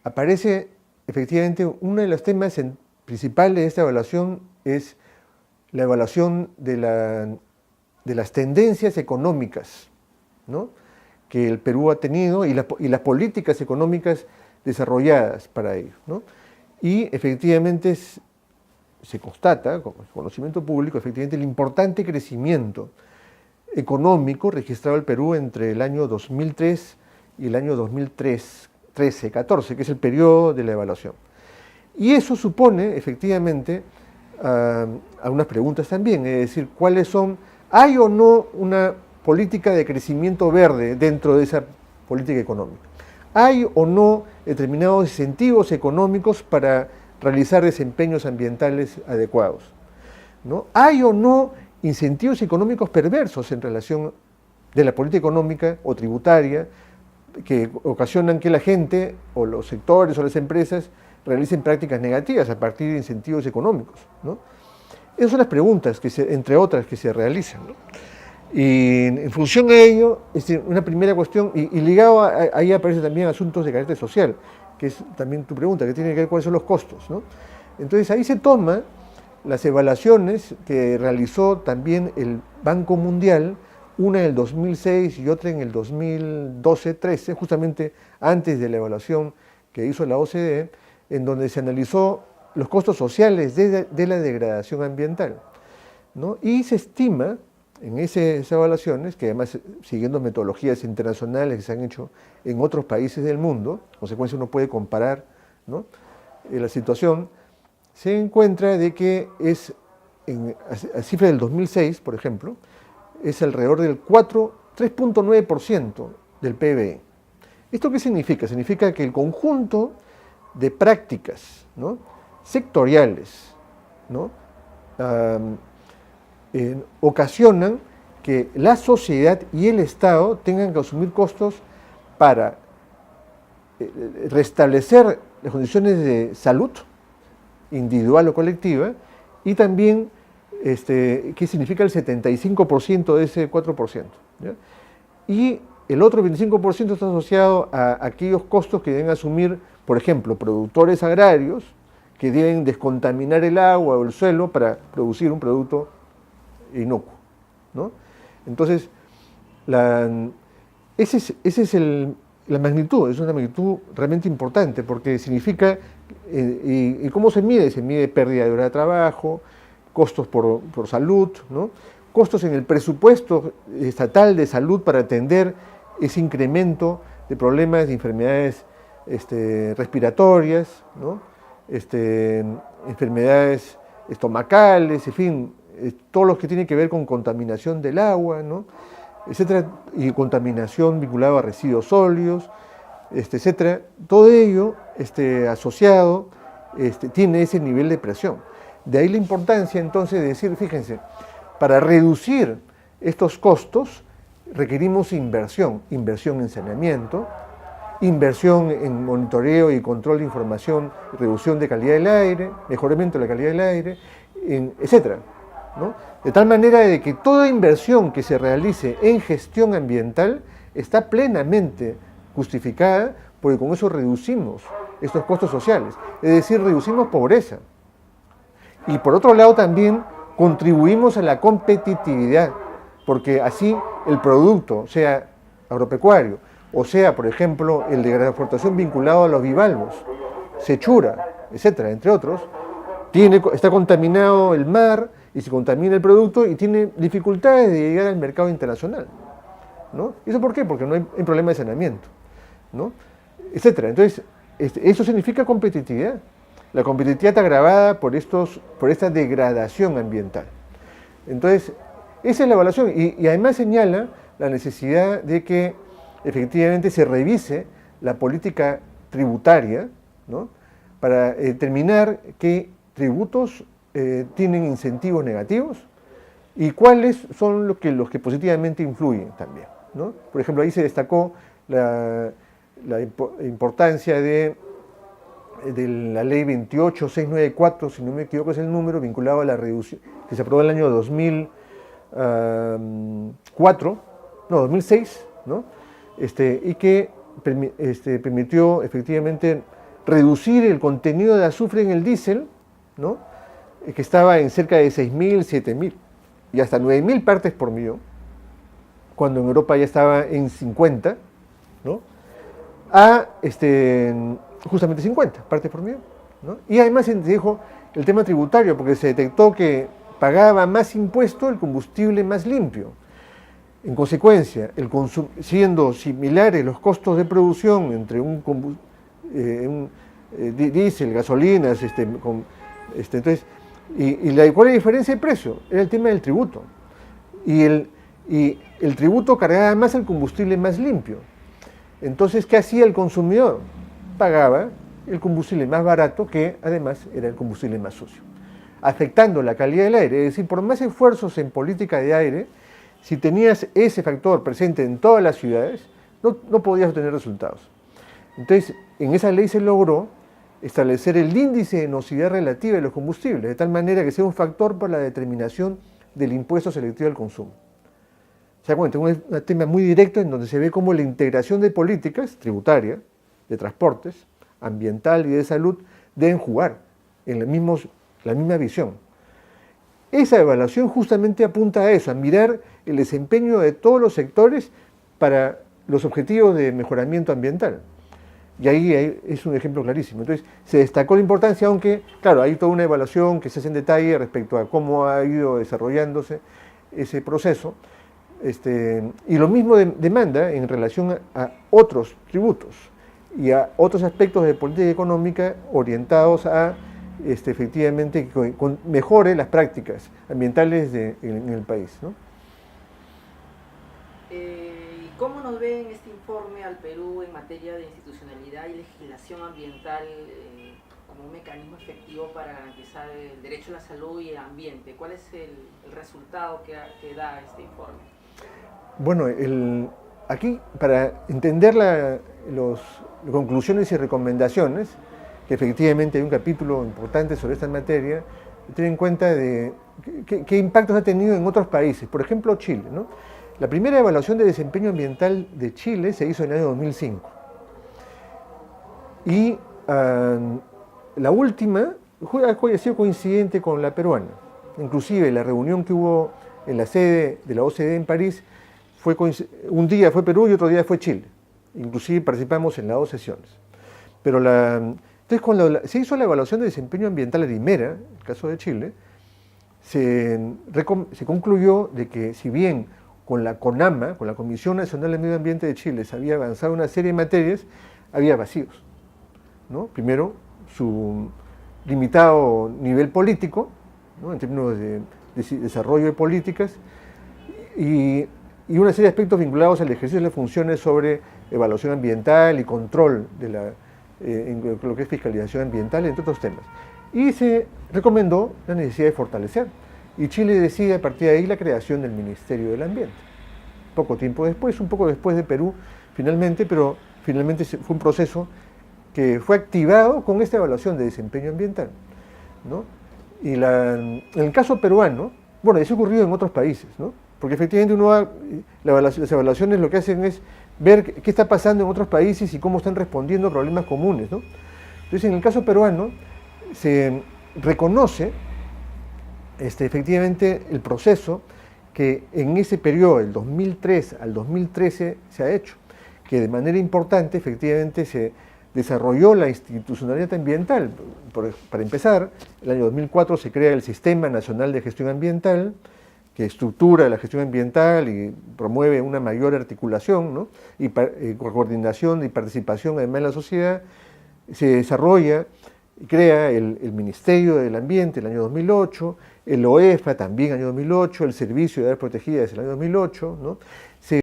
aparece efectivamente uno de los temas principales de esta evaluación es la evaluación de las tendencias económicas, ¿no?, que el Perú ha tenido y las políticas económicas desarrolladas para ello, ¿no? Y efectivamente se constata, con conocimiento público, efectivamente el importante crecimiento económico registrado el Perú entre el año 2003 y el año 2013-14, que es el periodo de la evaluación. Y eso supone efectivamente algunas preguntas también, es decir, ¿cuáles son, hay o no una política de crecimiento verde dentro de esa política económica? ¿Hay o no determinados incentivos económicos para realizar desempeños ambientales adecuados, ¿no? ¿Hay o no incentivos económicos perversos en relación de la política económica o tributaria que ocasionan que la gente o los sectores o las empresas realicen prácticas negativas a partir de incentivos económicos, ¿no? Esas son las preguntas, entre otras, que se realizan, ¿no? Y en función de ello, una primera cuestión, y ligado ahí aparecen también asuntos de carácter social, que es también tu pregunta, que tiene que ver cuáles son los costos, ¿no? Entonces ahí se toman las evaluaciones que realizó también el Banco Mundial, una en el 2006 y otra en el 2012-13, justamente antes de la evaluación que hizo la OCDE, en donde se analizó los costos sociales de la degradación ambiental, ¿no? Y se estima en esas evaluaciones, que además siguiendo metodologías internacionales que se han hecho en otros países del mundo, en consecuencia uno puede comparar, ¿no?, la situación, se encuentra de que en la cifra del 2006, por ejemplo, es alrededor del 3.9% del PBI. ¿Esto qué significa? Significa que el conjunto de prácticas, ¿no?, sectoriales, ¿no?, ocasionan que la sociedad y el Estado tengan que asumir costos para restablecer las condiciones de salud individual o colectiva, y también qué significa el 75% de ese 4%, ¿ya? Y el otro 25% está asociado a aquellos costos que deben asumir, por ejemplo, productores agrarios que deben descontaminar el agua o el suelo para producir un producto inocuo, ¿no? Entonces, esa es la magnitud, es una magnitud realmente importante, porque significa, ¿y cómo se mide? Se mide pérdida de hora de trabajo, costos por salud, ¿no?, costos en el presupuesto estatal de salud para atender ese incremento de problemas de enfermedades respiratorias, ¿no?, enfermedades estomacales, en fin, todo lo que tiene que ver con contaminación del agua, ¿no?, etcétera, y contaminación vinculada a residuos sólidos, etcétera. Todo ello asociado tiene ese nivel de presión. De ahí la importancia entonces de decir, fíjense, para reducir estos costos requerimos inversión en saneamiento, inversión en monitoreo y control de información, reducción de calidad del aire, mejoramiento de la calidad del aire, etcétera, ¿no? De tal manera de que toda inversión que se realice en gestión ambiental está plenamente justificada, porque con eso reducimos estos costos sociales, es decir, reducimos pobreza. Y por otro lado también contribuimos a la competitividad, porque así el producto, sea agropecuario, o sea, por ejemplo, el de la exportación vinculado a los bivalvos, sechura, etcétera, entre otros, está contaminado el mar y se contamina el producto y tiene dificultades de llegar al mercado internacional, ¿no? ¿Eso por qué? Porque no hay problema de saneamiento, ¿no?, etcétera. Entonces, eso significa competitividad. La competitividad está agravada por esta degradación ambiental. Entonces, esa es la evaluación, y además señala la necesidad de que efectivamente se revise la política tributaria, ¿no?, para determinar qué tributos tienen incentivos negativos y cuáles son los que positivamente influyen también, ¿no? Por ejemplo, ahí se destacó la importancia de la ley 28694, si no me equivoco es el número, vinculado a la reducción, que se aprobó en el año 2006, ¿no?, y que permitió efectivamente reducir el contenido de azufre en el diésel, ¿no? Que estaba en cerca de 6.000, 7.000 y hasta 9.000 partes por millón, cuando en Europa ya estaba en 50, ¿no? A justamente 50 partes por millón, ¿no? Y además se dijo el tema tributario, porque se detectó que pagaba más impuesto el combustible más limpio. En consecuencia, siendo similares los costos de producción entre diésel, gasolinas, entonces, ¿cuál es la diferencia de precio? Era el tema del tributo. Y el tributo cargaba más al combustible más limpio. Entonces, ¿qué hacía el consumidor? Pagaba el combustible más barato, que además era el combustible más sucio, afectando la calidad del aire. Es decir, por más esfuerzos en política de aire, si tenías ese factor presente en todas las ciudades, no podías obtener resultados. Entonces, en esa ley se logró establecer el índice de nocividad relativa de los combustibles, de tal manera que sea un factor para la determinación del impuesto selectivo al consumo. Se da cuenta, un tema muy directo en donde se ve cómo la integración de políticas tributarias, de transportes, ambiental y de salud deben jugar en la misma visión. Esa evaluación justamente apunta a eso, a mirar el desempeño de todos los sectores para los objetivos de mejoramiento ambiental. Y ahí es un ejemplo clarísimo. Entonces, se destacó la importancia, aunque, claro, hay toda una evaluación que se hace en detalle respecto a cómo ha ido desarrollándose ese proceso. Y lo mismo demanda en relación a otros tributos y a otros aspectos de política económica orientados a efectivamente que mejore las prácticas ambientales en el país, ¿no? ¿Cómo nos ve en este informe al Perú en materia de institucionalidad y legislación ambiental como un mecanismo efectivo para garantizar el derecho a la salud y el ambiente? ¿Cuál es el resultado que da este informe? Bueno, aquí para entender las conclusiones y recomendaciones, que efectivamente hay un capítulo importante sobre esta materia, tener en cuenta de qué impactos ha tenido en otros países. Por ejemplo, Chile, ¿no? La primera evaluación de desempeño ambiental de Chile se hizo en el año 2005. Y la última ha sido coincidente con la peruana. Inclusive la reunión que hubo en la sede de la OCDE en París, un día fue Perú y otro día fue Chile. Inclusive participamos en las dos sesiones. Pero entonces cuando se hizo la evaluación de desempeño ambiental, la primera, en el caso de Chile, se concluyó de que si bien con la CONAMA, con la Comisión Nacional de Medio Ambiente de Chile, se había avanzado una serie de materias, había vacíos, ¿no? Primero, su limitado nivel político, ¿no? En términos de desarrollo de políticas, y una serie de aspectos vinculados al ejercicio de las funciones sobre evaluación ambiental y control de en lo que es fiscalización ambiental, entre otros temas. Y se recomendó la necesidad de fortalecer. Y Chile decide a partir de ahí la creación del Ministerio del Ambiente. Poco tiempo después, un poco después de Perú, finalmente, pero finalmente fue un proceso que fue activado con esta evaluación de desempeño ambiental, ¿no? Y en el caso peruano, bueno, eso ha ocurrido en otros países, ¿no? Porque efectivamente las evaluaciones lo que hacen es ver qué está pasando en otros países y cómo están respondiendo a problemas comunes, ¿no? Entonces, en el caso peruano, se reconoce efectivamente el proceso que en ese periodo, del 2003 al 2013, se ha hecho, que de manera importante efectivamente se desarrolló la institucionalidad ambiental. Para empezar, en el año 2004 se crea el Sistema Nacional de Gestión Ambiental, que estructura la gestión ambiental y promueve una mayor articulación, ¿no? Y coordinación y participación además en la sociedad. Se desarrolla y crea el Ministerio del Ambiente en el año 2008, el OEFA también en el año 2008, el Servicio de Áreas Protegidas en el año 2008, ¿no?